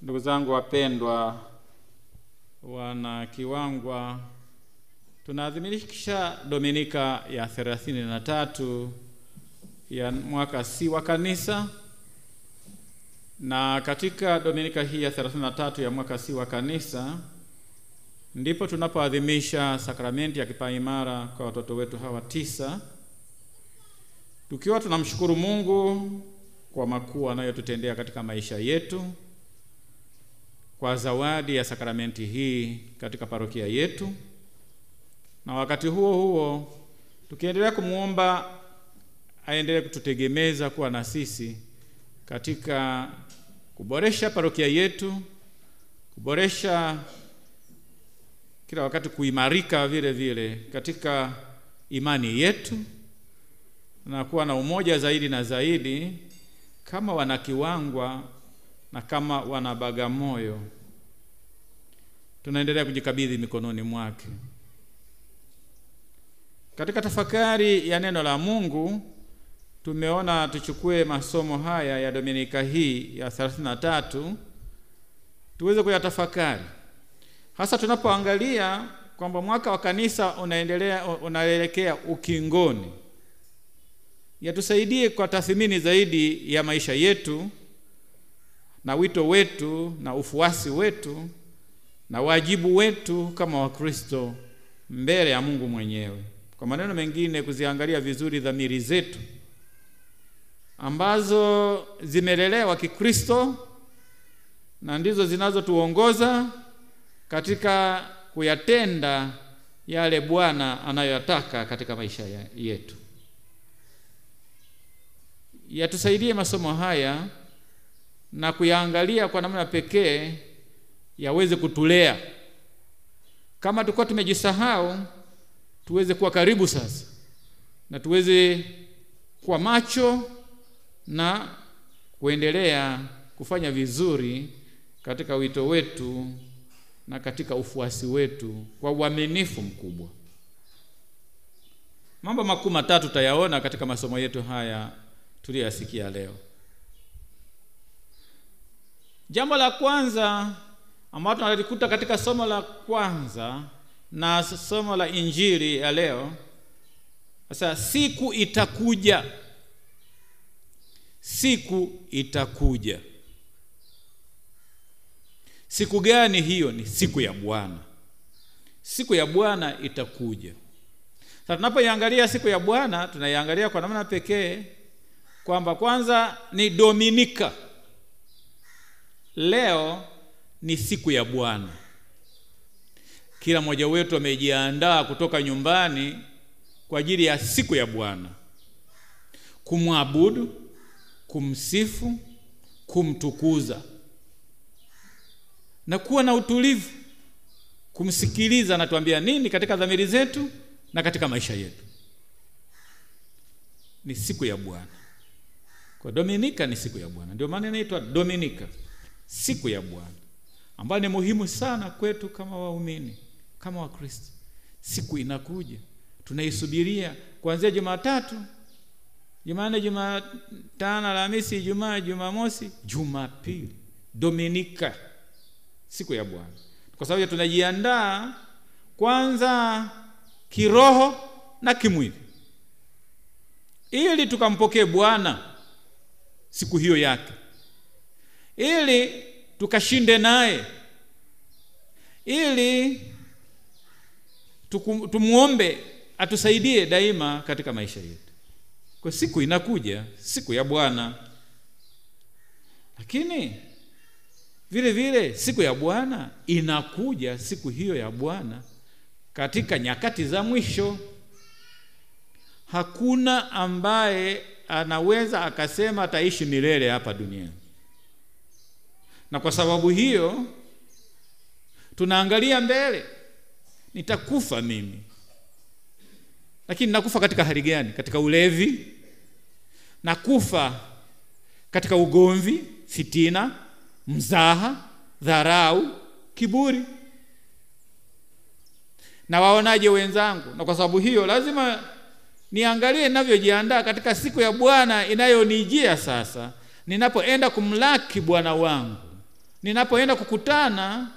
Ndugu zangu wapendwa, wana Kiwangwa, tunaadhimisha Dominika ya 33 ya mwaka C wa kanisa. Na katika Dominika hii ya 33 ya mwaka C wa kanisa ndipo tunapoadhimisha sakramenti ya kipaimara kwa watoto wetu hawa 9, tukiwa tunamshukuru Mungu kwa makuu anayotutendea katika maisha yetu, kwa zawadi ya sakramenti hii katika parokia yetu, na wakati huo huo tukiendelea kumuomba aendelee kututegemeza kuwa na sisi katika kuboresha parokia yetu, kuboresha kila wakati, kuimarika vile vile katika imani yetu, na kuwa na umoja zaidi na zaidi kama wana Kiwangwa na kama wana Bagamoyo. Tunaendelea kujikabidhi mikononi mwake. Katika tafakari ya neno la Mungu tumeona tuchukue masomo haya ya Dominika hii ya 33 tuweze kuyatafakari, hasa tunapoangalia kwamba mwaka wa kanisa unaelekea ukingoni. Yatusaidie kwa tathmini zaidi ya maisha yetu na wito wetu na ufuasi wetu na wajibu wetu kama Wakristo mbele ya Mungu mwenyewe. Kwa maneno mengine, kuziangalia vizuri dhamiri zetu ambazo zimelelewa Kikristo na ndizo zinazotuongoza katika kuyatenda yale Bwana anayoyataka katika maisha yetu. Yatusaidie masomo haya na kuyaangalia kwa namna pekee yaweze kutulea. Kama tulikuwa tumejisahau, tuweze kuwa karibu sasa, na tuweze kuwa macho na kuendelea kufanya vizuri katika wito wetu na katika ufuasi wetu kwa uaminifu mkubwa. Mambo makuu matatu tutayaona katika masomo yetu haya tuliyosikia leo. Jambo la kwanza ambalo tunalikuta katika somo la kwanza na somo la Injili ya leo, sasa siku itakuja. Siku itakuja. Siku gani hiyo? Ni siku ya Bwana. Siku ya Bwana itakuja. Sasa tunapoiangalia siku ya Bwana, tunaiangalia kwa namna pekee kwamba kwanza ni Dominika. Leo ni siku ya Bwana. Kila mmoja wetu amejiandaa kutoka nyumbani kwa ajili ya siku ya Bwana, kumwabudu, kumsifu, kumtukuza na kuwa na utulivu, kumsikiliza anatuambia nini katika dhamiri zetu na katika maisha yetu. Ni siku ya Bwana. Kwa Dominika ni siku ya Bwana. Ndio maana inaitwa Dominika, siku ya Bwana, ambayo ni muhimu sana kwetu kama waumini, kama Wakristo. Siku inakuja, tunaisubiria kuanzia Jumatatu, Jumanne, Jumatano, Alhamisi, Ijumaa, Jumamosi, Jumapili. Dominika, siku ya Bwana, kwa sababu tunajiandaa kwanza kiroho na kimwili ili tukampokee Bwana siku hiyo yake, ili tukashinde naye, ili tumuombe atusaidie daima katika maisha yetu. Kwa siku inakuja, siku ya Bwana. Lakini vile vile siku ya Bwana inakuja, siku hiyo ya Bwana katika nyakati za mwisho. Hakuna ambaye anaweza akasema ataishi milele hapa duniani. Na kwa sababu hiyo tunaangalia mbele. Nitakufa mimi. Lakini nakufa katika hali gani? Katika ulevi, nakufa katika ugomvi, fitina, mzaha, dharau, kiburi. Na waonaje wenzangu? Na kwa sababu hiyo lazima niangalie ninavyojiandaa katika siku ya Bwana inayonijia sasa, ninapoenda kumlaki Bwana wangu ninapoenda kukutana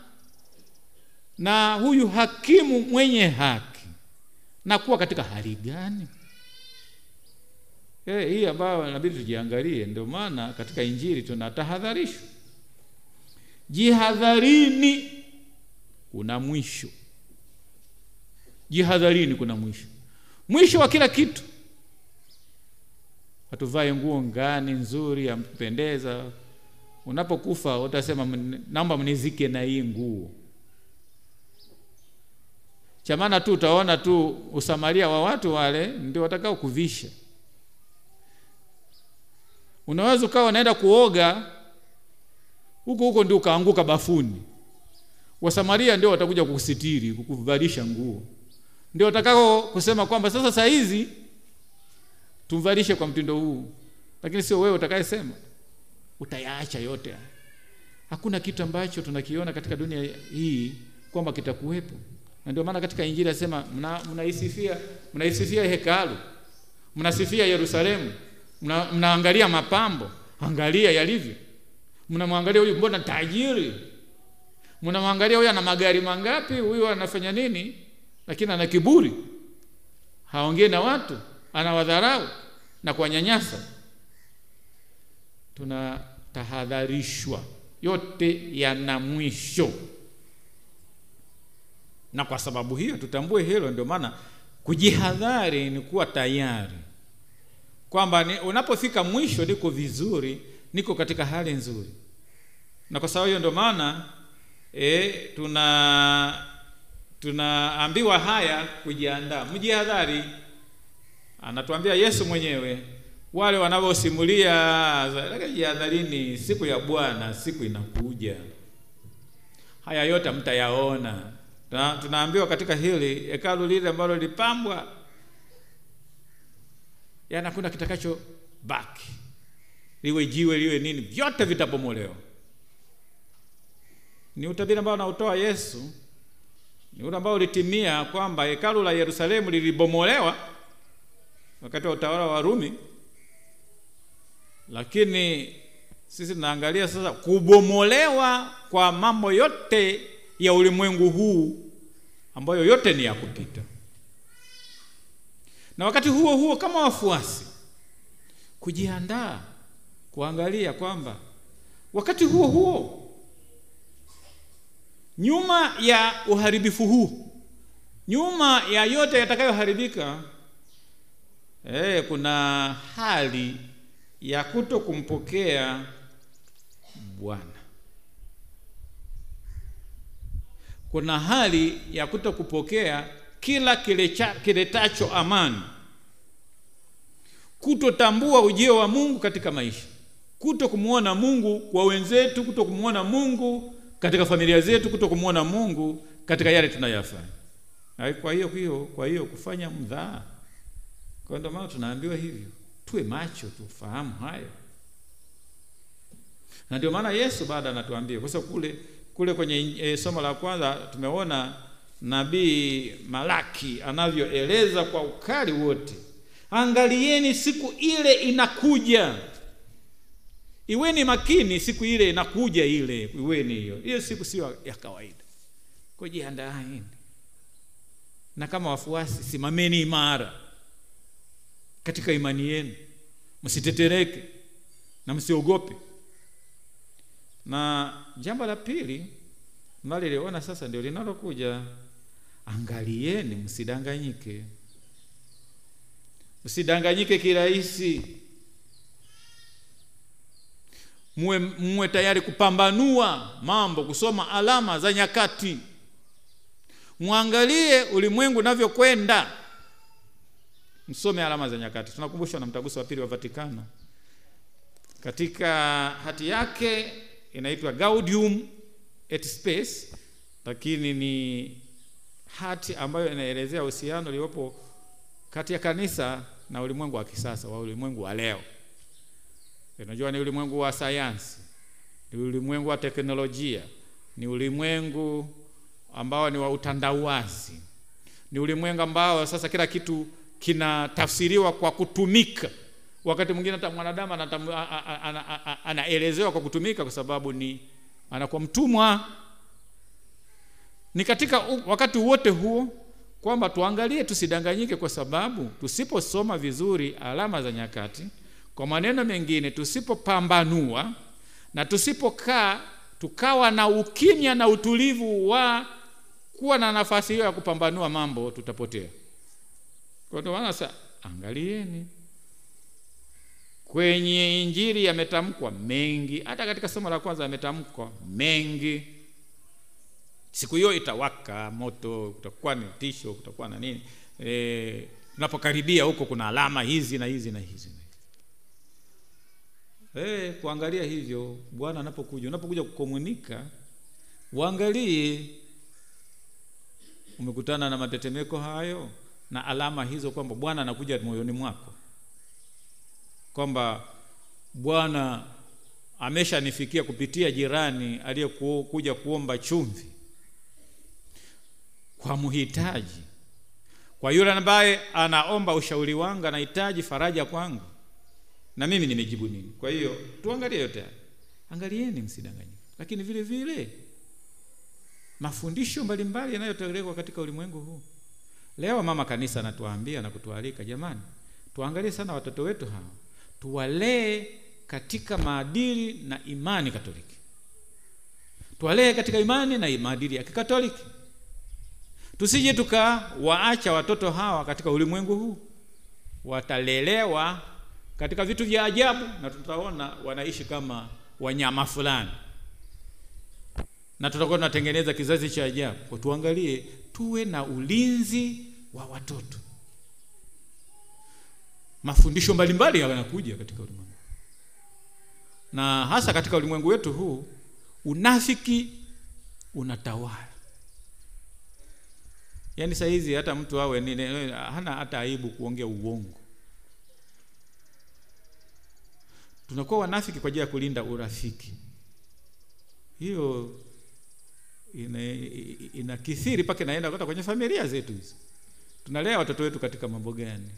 na huyu hakimu mwenye haki, na kuwa katika hali gani? Hii ambayo inabidi tujiangalie. Ndio maana katika Injili tunatahadharishwa, jihadharini, kuna mwisho. Jihadharini, kuna mwisho. Mwisho wa kila kitu. Hatuvae nguo ngani nzuri ya kupendeza. Unapokufa utasema naomba mnizike na hii nguo. Chamana tu utaona tu usamaria wa watu wale ndio watakao kuvisha. Unaweza ukawa unaenda kuoga huko ndio ukaanguka bafuni. Wasamaria ndio watakuja kukusitiri, kukuvalisha nguo. Ndio watakao kusema kwamba sasa saa hizi tumvalishe kwa mtindo huu. Lakini sio wewe utakayesema. Utayaacha yote. Hakuna kitu ambacho tunakiona katika dunia hii kwamba kitakuwepo. Na ndio maana katika Injili anasema mnaisifia hekalu, mnasifia Yerusalemu, mnaangalia mapambo, angalia yalivyo. Mnamwangalia huyu mbona tajiri, mnamwangalia huyu ana magari mangapi, huyu anafanya nini, lakini ana kiburi, haongei na watu, anawadharau na kuwanyanyasa. Tunatahadharishwa, yote yana mwisho. Na kwa sababu hiyo tutambue hilo. Ndio maana kujihadhari ni kuwa tayari kwamba unapofika mwisho niko vizuri, niko katika hali nzuri. Na kwa sababu hiyo ndio maana tunaambiwa haya, kujiandaa, mjihadhari. Anatuambia Yesu mwenyewe, wale wanaosimulia jihadharini, siku ya Bwana, siku inakuja. Haya yote mtayaona. Tunaambiwa katika hili hekalu lile ambalo lilipambwa, hakuna kitakacho baki. Liwe jiwe, liwe nini, vyote vitabomolewa. Ni utabiri ambao anautoa Yesu. Ni ule ambao ulitimia kwamba hekalu la Yerusalemu lilibomolewa wakati wa utawala wa Rumi. Lakini sisi tunaangalia sasa kubomolewa kwa mambo yote ya ulimwengu huu ambayo yote ni ya kupita. Na wakati huo kama wafuasi kujiandaa kuangalia kwamba wakati huo nyuma ya uharibifu huu, nyuma ya yote yatakayoharibika, kuna hali ya kutokumpokea Bwana. Kuna hali ya kutokupokea kila kiletacho amani, kutotambua ujio wa Mungu katika maisha, kutokumuona Mungu kwa wenzetu, kutokumuona Mungu katika familia zetu, kutokumuona Mungu katika yale tunayofanya. Kwa hiyo kufanya mdhaa. Kwa ndio maana tunaambiwa hivyo, tuwe macho, tufahamu hayo. Na ndio maana Yesu baada anatuambia, kwa sababu kule kwenye somo la kwanza tumeona nabii Malaki anavyoeleza kwa ukali wote, angalieni siku ile inakuja. Iweni makini, siku ile inakuja ile, iweni hiyo siku sio ya kawaida. Kujiandaeni. Na kama wafuasi simameni imara katika imani yenu. Msitetereke na msiogope. Na jambo la pili mnaloliona sasa ndio linalokuja, angalieni msidanganyike. Msidanganyike kirahisi. Muwe tayari kupambanua mambo, kusoma alama za nyakati. Muangalie ulimwengu unavyokwenda. Msome alama za nyakati. Tunakumbushwa na mtaguso wa pili wa Vatikano. Katika hati yake inaitwa Gaudium et Spes, lakini ni hati ambayo inaelezea uhusiano uliopo kati ya kanisa na ulimwengu wa kisasa, wa ulimwengu wa leo. Unajua ni ulimwengu wa sayansi, ni ulimwengu wa teknolojia, ni ulimwengu ambao ni wa utandawazi, ni ulimwengu ambao sasa kila kitu kinatafsiriwa kwa kutumika. Wakati mwingine hata mwanadamu anaelezewa kwa kutumika, kwa sababu ni anakuwa mtumwa. Ni katika wakati wote huo kwamba tuangalie tusidanganyike, kwa sababu tusiposoma vizuri alama za nyakati, kwa maneno mengine tusipopambanua na tusipokaa tukawa na ukimya na utulivu wa kuwa na nafasi hiyo ya kupambanua mambo, tutapotea. Kwa hiyo sasa angalieni, kwenye Injili yametamkwa mengi, hata katika somo la kwanza yametamkwa mengi. Siku hiyo itawaka moto, kutakuwa ni tisho, kutakuwa na nini. Tunapokaribia huko kuna alama hizi na hizi na hizi. Kuangalia hivyo Bwana unapokuja kukomunika, uangalie umekutana na matetemeko hayo na alama hizo, kwamba Bwana anakuja moyoni mwako, kwamba Bwana ameshanifikia kupitia jirani aliyekuja kuomba chumvi, kwa muhitaji, kwa yule ambaye anaomba ushauri wangu, anahitaji faraja kwangu, na mimi nimejibu nini. Kwa hiyo tuangalie yote. Angalieni msidanganyike. Lakini vile vile mafundisho mbalimbali yanayotolewa katika ulimwengu huu. Leo mama kanisa anatuambia na kutualika, jamani, tuangalie sana watoto wetu hawa, tuwalee katika maadili na imani Katoliki. Tuwalee katika imani na maadili ya Kikatoliki. Tusije tukawaacha watoto hawa katika ulimwengu huu, watalelewa katika vitu vya ajabu, na tutaona wanaishi kama wanyama fulani, na tutakuwa tunatengeneza kizazi cha ajabu. Kwa tuangalie, tuwe na ulinzi wa watoto. Mafundisho mbalimbali yanakuja katika ulimwengu, na hasa katika ulimwengu wetu huu unafiki unatawala. Yaani saa hizi hata mtu hana hata aibu kuongea uongo. Tunakuwa wanafiki kwa ajili ya kulinda urafiki. Hiyo inakithiri paka naenda hata kwenye familia zetu hizi. Tunalea watoto wetu katika mambo gani?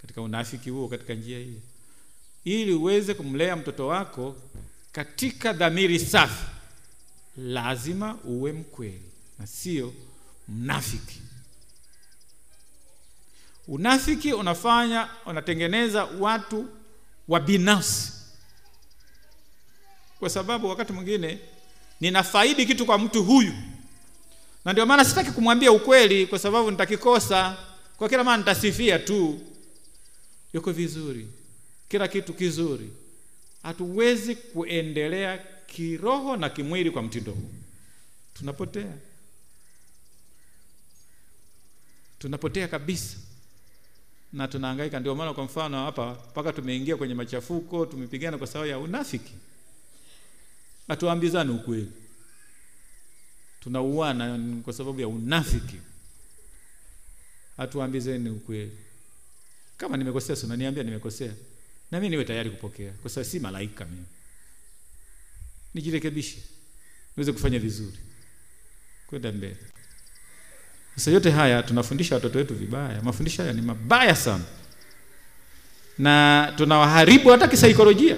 Katika unafiki huo, katika njia hiyo. Ili uweze kumlea mtoto wako katika dhamiri safi, lazima uwe mkweli na sio mnafiki. Unafiki unatengeneza watu wa binafsi, kwa sababu wakati mwingine ninafaidi kitu kwa mtu huyu, na ndio maana sitaki kumwambia ukweli, kwa sababu nitakikosa. Kwa kila maana nitasifia tu yuko vizuri, kila kitu kizuri. Hatuwezi kuendelea kiroho na kimwili kwa mtindo huu. Tunapotea kabisa na tunahangaika. Ndio maana kwa mfano hapa mpaka tumeingia kwenye machafuko, tumepigana kwa sababu ya unafiki. Hatuambizani ukweli, tunauana kwa sababu ya unafiki. Hatuambizeni ukweli. Kama nimekosea, unaniambia nimekosea, na mimi niwe tayari kupokea, kwa sababu si malaika mimi. Nijirekebishe niweze kufanya vizuri kwenda mbele. Sasa yote haya tunafundisha watoto wetu vibaya. Mafundisho haya ni mabaya sana, na tunawaharibu hata kisaikolojia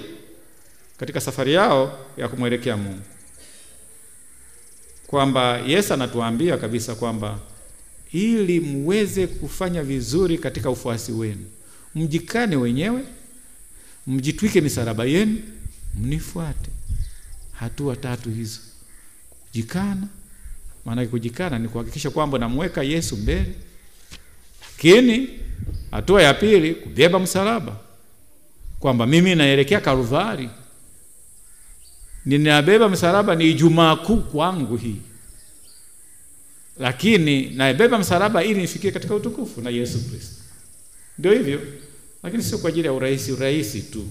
katika safari yao ya kumwelekea Mungu. Kwamba Yesu anatuambia kabisa kwamba ili muweze kufanya vizuri katika ufuasi wenu, mjikane wenyewe, mjitwike misalaba yenu, mnifuate. Hatua tatu hizo. Kujikana, maana kujikana ni kuhakikisha kwamba namweka Yesu mbele. Lakini hatua ya pili, kubeba msalaba, kwamba mimi naelekea Kalvari, ninabeba msalaba, ni Ijumaa Kuu kwangu hii, lakini naibeba msalaba ili nifikie katika utukufu na Yesu Kristo. Ndio hivyo, lakini sio kwa ajili ya urahisi tu,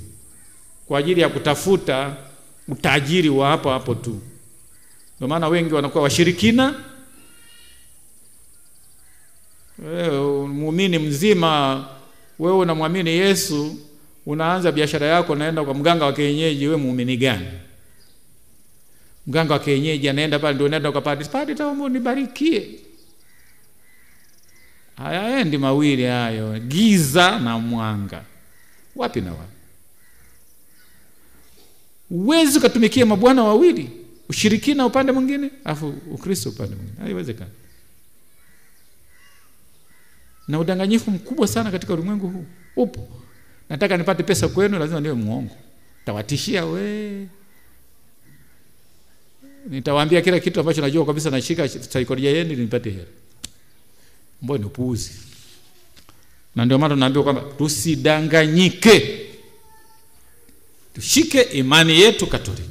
kwa ajili ya kutafuta utajiri wa hapo tu. Ndio maana wengi wanakuwa washirikina. Muumini mzima, wewe unamwamini Yesu, unaanza biashara yako, naenda kwa mganga wa kienyeji. Wewe muumini gani? Mganga wa kienyeji anaenda pale, ndio unaenda kwa padri, taomba nibarikie. Hayaendi mawili hayo, giza na mwanga. Wapi na wapi? Uwezi kutumikia mabwana wawili. ushirikina upande mwingine, afu Ukristo upande mwingine. Haiwezekani. Na udanganyifu mkubwa sana katika ulimwengu huu upo. Nataka nipate pesa kwenu, lazima niwe muongo. Tawatishia nitawaambia kila kitu ambacho najua kabisa, nashika saikolojia yenu nipate hela. Mbona ni upuuzi. Na ndio maana tunaambiwa kwamba tusidanganyike. Tushike imani yetu Katoliki.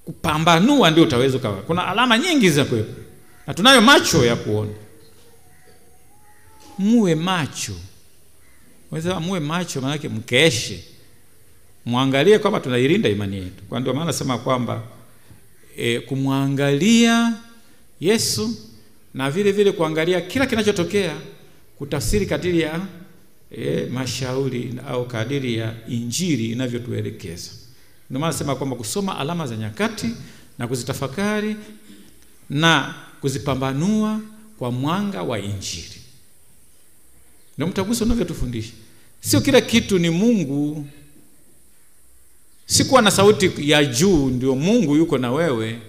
Kupambanua ndio utaweza kawa. Kuna alama nyingi za kwepo. Na tunayo macho ya kuona. Muwe macho. Wazee muwe macho, maana yake mkeshe. Muangalie kwamba tunailinda imani yetu. Kwa ndio maana nasema kwamba kumwangalia Yesu na vile vile kuangalia kila kinachotokea, kutafsiri kadiri ya mashauri au kadiri ya Injili inavyotuelekeza. Ndio maana nasema kwamba kusoma alama za nyakati na kuzitafakari na kuzipambanua kwa mwanga wa Injili. Ndio mtaguso unavyotufundisha. Sio kila kitu ni Mungu. Sikuwa na sauti ya juu ndio Mungu yuko na wewe.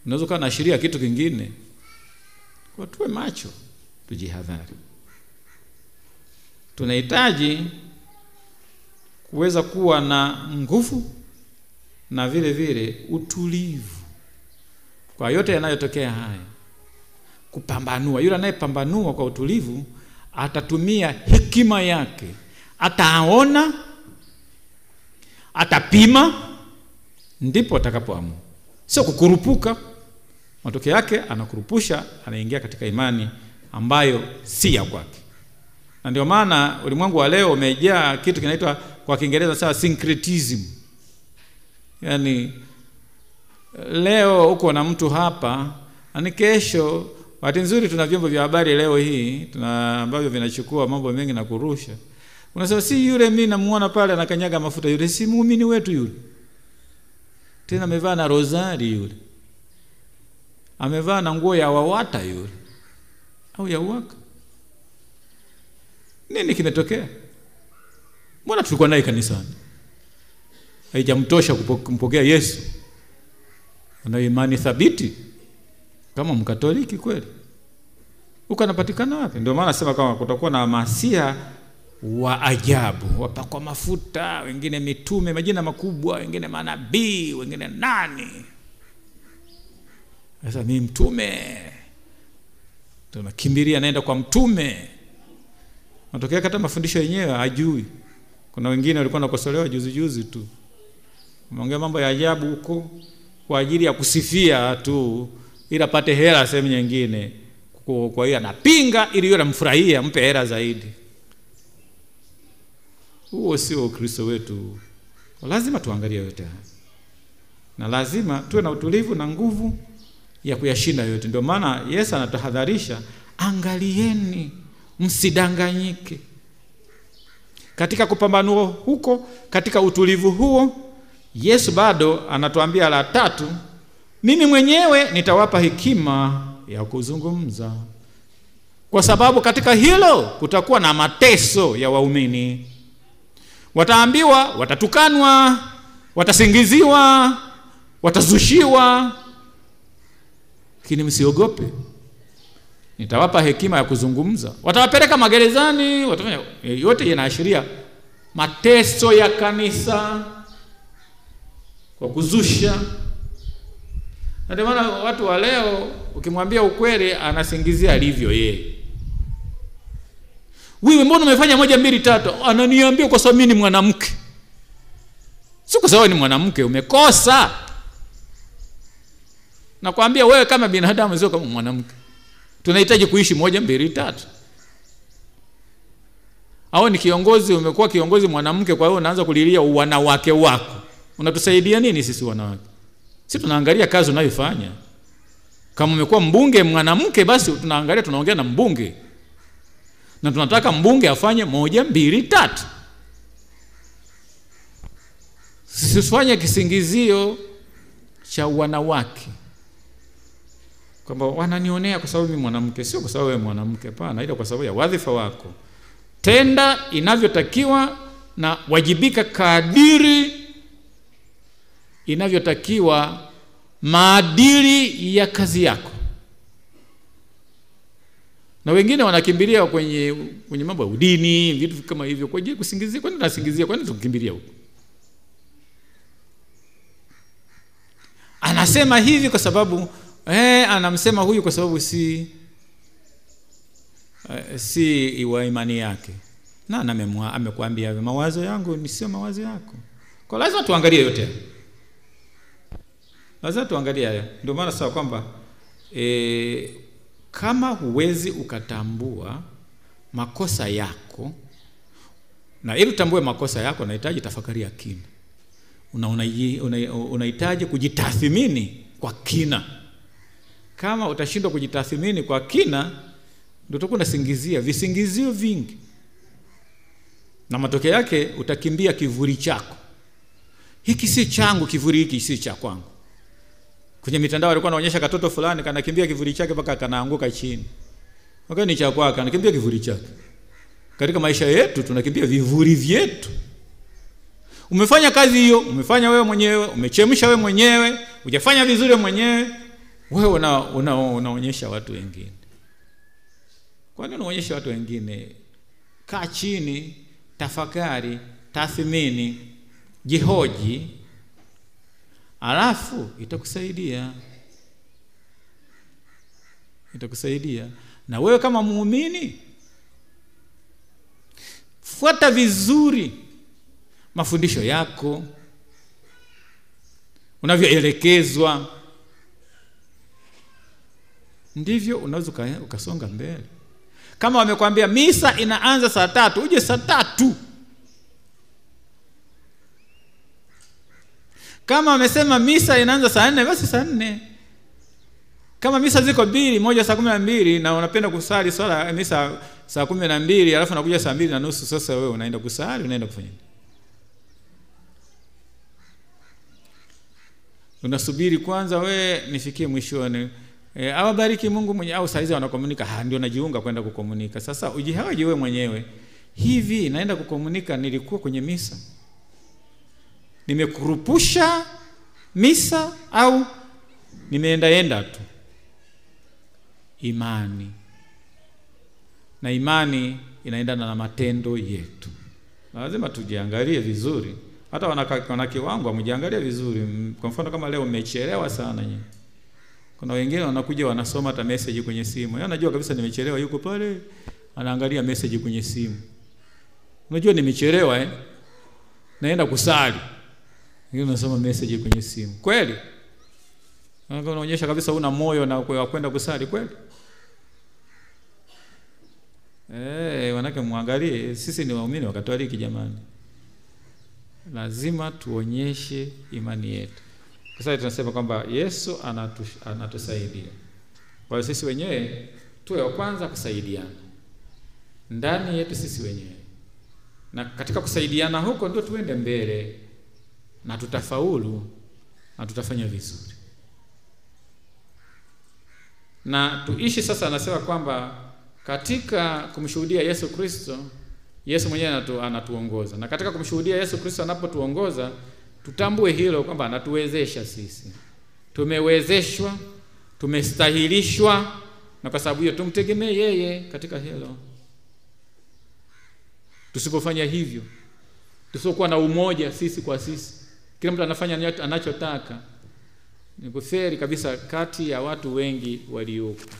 Unaweza kuwa unaashiria kitu kingine. Kwa tuwe macho, tujihadhari. Tunahitaji kuweza kuwa na nguvu na vile vile utulivu kwa yote yanayotokea haya. Kupambanua. Yule anayepambanua kwa utulivu atatumia hekima yake. Ataona, atapima, ndipo atakapoamua. Sio kukurupuka. Matokeo yake anakurupusha, anaingia katika imani ambayo si ya kwake. Na ndio maana ulimwengu wa leo umejaa kitu kinaitwa kwa Kiingereza sawa syncretism. Yaani leo uko na mtu hapa, ani kesho, bahati nzuri tuna vyombo vya habari leo hii, tuna ambavyo vinachukua mambo mengi na kurusha. Unasema si yule mimi namuona pale anakanyaga mafuta, yule si muumini wetu yule. Tena amevaa na rozari yule. Amevaa na nguo ya wawata yule. Au ya uwaka. Nini kimetokea? Mbona tulikuwa naye kanisani? Haijamtosha kumpokea Yesu. Ana imani thabiti kama Mkatoliki kweli. Uko anapatikana wapi? Ndio maana nasema kama kutakuwa na masia wa ajabu, wapakwa mafuta, wengine mitume, majina makubwa, wengine manabii, wengine nani. Sasa mimi mtume. Tunakimbilia naenda kwa mtume. Matokeo kata mafundisho yenyewe hajui. Kuna wengine walikuwa wanakosolewa juzi tu. Wameongea mambo ya ajabu huko kwa ajili ya kusifia tu ili apate hela sehemu nyingine. Kwa hiyo anapinga ili yule amfurahie, ampe hela zaidi. Huo sio Ukristo wetu. Lazima tuangalie yote haya. Na lazima tuwe na utulivu na nguvu ya kuyashinda yote. Ndio maana Yesu anatahadharisha, angalieni msidanganyike. Katika kupambanua huko, katika utulivu huo, Yesu bado anatuambia la tatu, mimi mwenyewe nitawapa hekima ya kuzungumza. Kwa sababu katika hilo kutakuwa na mateso ya waumini. Wataambiwa, watatukanwa, watasingiziwa, watazushiwa. Lakini msiogope. Nitawapa hekima ya kuzungumza. Watawapeleka magerezani, watafanya yote yanaashiria mateso ya kanisa kwa kuzusha. Na ndio maana watu wa leo ukimwambia ukweli anasingizia alivyo yeye. Wewe mbona umefanya 1 2 3? Ananiambia kwa sababu mimi ni mwanamke. Sio kwa sababu ni mwanamke, umekosa. Nakwambia wewe kama binadamu sio kama mwanamke. Tunahitaji kuishi 1 2 3. Au ni kiongozi, umekuwa kiongozi mwanamke, kwa hiyo unaanza kulilia wanawake wako. Unatusaidia nini sisi wanawake? Sisi tunaangalia kazi unayofanya. Kama umekuwa mbunge mwanamke, basi tunaangalia, tunaongea na mbunge. Na tunataka mbunge afanye 1 2 3. Sisifanye kisingizio cha wanawake kwamba wananionea kwa sababu mimi mwanamke. Sio kwa sababu wewe mwanamke, hapana, ila kwa sababu ya wadhifa wako. Tenda inavyotakiwa na wajibika kadiri inavyotakiwa maadili ya kazi yako. Na wengine wanakimbilia kwenye mambo ya udini, vitu kama hivyo, kwa ajili kusingizia. Kwani tunasingizia? Kwani tukimbilia huko? Anasema hivi kwa sababu anamsema huyu kwa sababu si wa imani yake. Na amekuambia mawazo yangu ni sio mawazo yako. Kwa lazima tuangalie yote. Lazima tuangalie haya. Ndio maana sawa kwamba kama huwezi ukatambua makosa yako, na ili utambue makosa yako unahitaji tafakari ya kina. Unahitaji kujitathmini kwa kina. Kama utashindwa kujitathmini kwa kina, ndio utakuwa unasingizia visingizio vingi. Na matokeo yake utakimbia kivuli chako. Hiki si changu, kivuli hiki si cha kwangu. Kwenye mitandao walikuwa wanaonyesha katoto fulani kanakimbia kivuli chake mpaka kanaanguka chini. Wakati ni cha kwako, anakimbia kivuli chake. Katika maisha yetu tunakimbia vivuli vyetu. Umefanya kazi hiyo, umefanya wewe mwenyewe, umechemsha wewe mwenyewe, hujafanya vizuri mwenyewe, wewe unaonyesha watu wengine. Kwa nini unaonyesha watu wengine? Kaa chini, tafakari, tathmini, jihoji, alafu itakusaidia. Na wewe kama muumini, fuata vizuri mafundisho yako unavyoelekezwa, ndivyo unaweza ukasonga mbele. Kama wamekwambia misa inaanza saa 3, uje saa 3. Kama wamesema misa inaanza saa 4, basi saa 4. Kama misa ziko 2, moja saa 12 na unapenda kusali swala misa saa 12, alafu unakuja saa 2:30, sasa wewe unaenda kusali, unaenda kufanya nini? Unasubiri kwanza wewe nifikie mwishoni. Awabariki Mungu mwenyewe, au saizi wanakomunika, ndio najiunga kwenda kukomunika. Sasa ujihawaje wewe mwenyewe. Hivi naenda kukomunika, nilikuwa kwenye misa? Nimekurupusha misa au nimeenda tu? Imani. Na imani inaendana na matendo yetu. Lazima tujiangalie vizuri. Hata wanawake wangu wamejiangalia vizuri. Kwa mfano kama leo mmechelewa sana nyinyi. Kuna wengine wanakuja wanasoma hata message kwenye simu. Yeye anajua kabisa nimechelewa, yuko pale anaangalia message kwenye simu. Unajua nimechelewa naenda kusali. Yeye anasoma message kwenye simu. Kweli? Unaonyesha kabisa una moyo na kwenda kusali kweli? Wanake muangalie, sisi ni waumini wa Katoliki jamani. Lazima tuonyeshe imani yetu. Kwa sababu tunasema kwamba Yesu anatusaidia. Kwa hiyo sisi wenyewe tuwe wa kwanza kusaidiana. Ndani yetu sisi wenyewe. Na katika kusaidiana huko ndio tuende mbele na tutafaulu na tutafanya vizuri. Na tuishi sasa, anasema kwamba katika kumshuhudia Yesu Kristo, Yesu mwenyewe anatuongoza. Na katika kumshuhudia Yesu Kristo anapotuongoza, tutambue hilo kwamba anatuwezesha sisi. Tumewezeshwa, tumestahilishwa, na kwa sababu hiyo tumtegemee yeye katika hilo. Tusipofanya hivyo, tusipokuwa na umoja sisi kwa sisi, kila mtu anafanya anachotaka, ni kuferi kabisa kati ya watu wengi waliopo.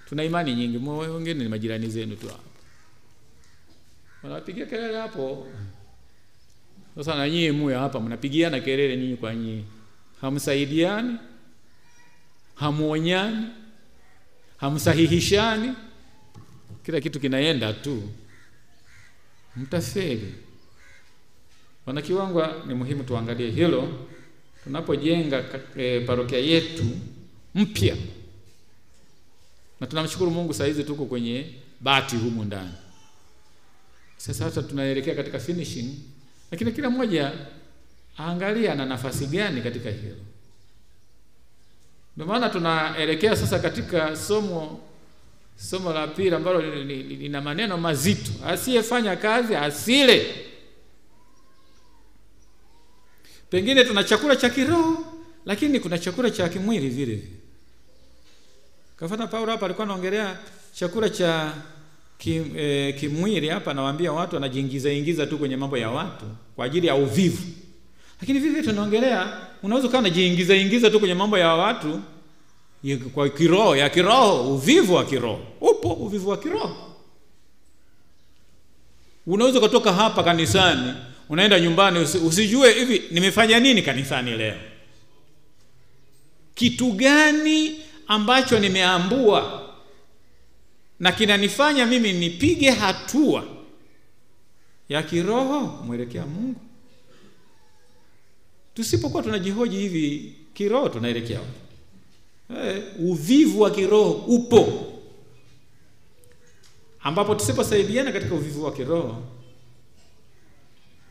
Tuna imani nyingi, wengine ni majirani zenu tu hapo. Wanapigia kelele hapo. Sasa na nyinyi mwe hapa mnapigiana kelele nyinyi kwa nyinyi. Hamsaidiani, hamuonyani, hamsahihishani. Kila kitu kinaenda tu. Mtafeli. Wanakiwangwa ni muhimu tuangalie hilo tunapojenga parokia yetu mpya. Na tunamshukuru Mungu saa hizi tuko kwenye bati humu ndani. Sasa hata tunaelekea katika finishing, lakini kila mmoja aangalia na nafasi gani katika hilo. Ndio maana tunaelekea sasa katika somo la pili ambalo lina maneno mazito. Asiyefanya kazi asile. Pengine tuna chakula cha kiroho, lakini kuna chakula cha kimwili vile vile. Kafana Paulo hapa alikuwa anaongelea chakula cha kimwili hapa, anawaambia watu wanajiingiza tu kwenye mambo ya watu kwa ajili ya uvivu. Lakini vile tunaongelea unaweza kana unajiingiza tu kwenye mambo ya watu kwa kiroho, ya kiroho, uvivu wa kiroho. Upo uvivu wa kiroho. Unaweza kutoka hapa kanisani, unaenda nyumbani usijue hivi nimefanya nini kanisani leo. Kitu gani ambacho nimeambua na kinanifanya mimi nipige hatua ya kiroho mwelekea Mungu? Tusipokuwa tunajihoji hivi kiroho tunaelekea wapi? Uvivu wa kiroho upo, ambapo tusiposaidiana katika uvivu wa kiroho,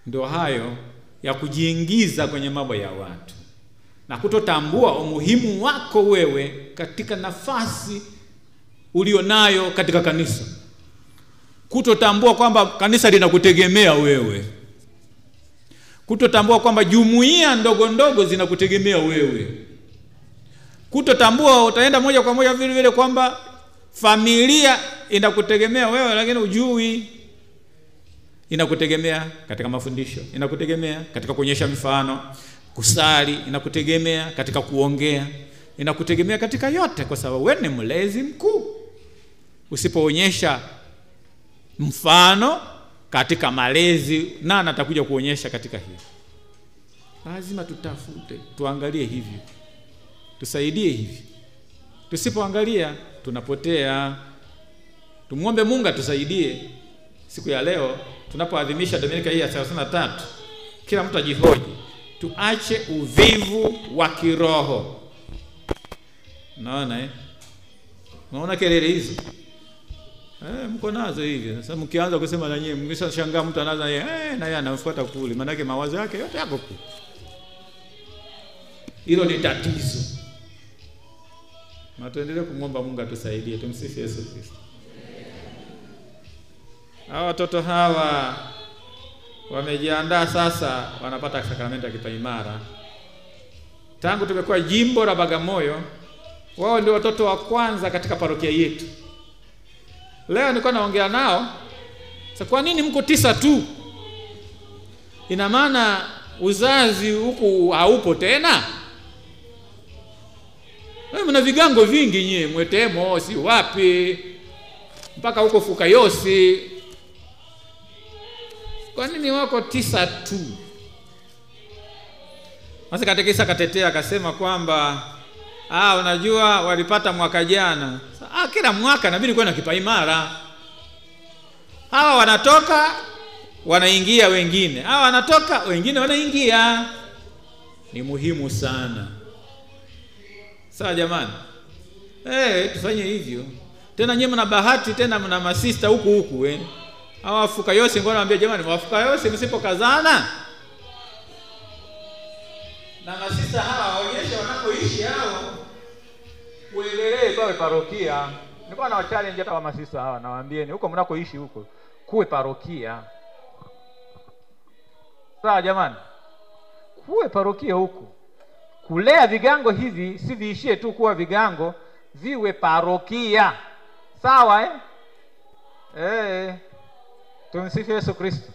ndio hayo ya kujiingiza kwenye mambo ya watu na kutotambua umuhimu wako wewe katika nafasi ulionayo katika kanisa. Kutotambua kwamba kanisa linakutegemea wewe. Kutotambua kwamba jumuiya ndogo ndogo zinakutegemea wewe. Kutotambua utaenda moja kwa moja vile vile kwamba familia inakutegemea wewe, lakini ujui inakutegemea katika mafundisho, inakutegemea katika kuonyesha mifano, kusali, inakutegemea katika kuongea, inakutegemea katika yote, kwa sababu wewe ni mlezi mkuu. Usipoonyesha mfano katika malezi, nani atakuja kuonyesha katika hiyo? Lazima tutafute, tuangalie hivi, tusaidie hivi. Tusipoangalia tunapotea. Tumuombe Mungu atusaidie siku ya leo tunapoadhimisha Dominika hii ya 33. Kila mtu ajihoji, tuache uvivu wa kiroho. Naona kelele hizo. Mko nazo hivi. Sasa mkianza kusema na nyinyi, mkishangaa mtu anaanza na yeye anafuata kule, maana yake mawazo yake yote yako kule. Hilo ni tatizo. Na tuendelee kumwomba Mungu atusaidie. Tumsifu Yesu Kristo. Hawa watoto hawa wamejiandaa sasa, wanapata sakramenti ya kipaimara. Tangu tumekuwa jimbo la Bagamoyo, wao ndio watoto wa kwanza katika parokia yetu. Leo nilikuwa naongea nao, sasa kwa nini mko 9 tu? Ina maana uzazi huku haupo tena? Wewe mna vigango vingi nyie, Mwetemo si wapi mpaka huko Fukayosi. Kwa nini wako 9 tu? Sasa katekisa katetea akasema kwamba unajua walipata mwaka jana. Kila mwaka inabidi kuwe na kipaimara. Hawa wanatoka wanaingia wengine, hawa wanatoka wengine wanaingia. Ni muhimu sana. Sawa jamani? Tufanye hivyo. Tena nyinyi mna bahati, tena mna masista huku. Hawa Fukayosi ngoja naambia jamani, Fukayosi msipokazana na masista hawa waonyeshe wanapoishi hao, uendelee kwa parokia. Nilikuwa na challenge hata wa masista hawa, nawaambieni huko mnakoishi huko kuwe parokia. Sawa jamani? Kuwe parokia huko. Kulea vigango hivi si viishie tu kuwa vigango, viwe parokia. Sawa Tumsifu Yesu Kristo.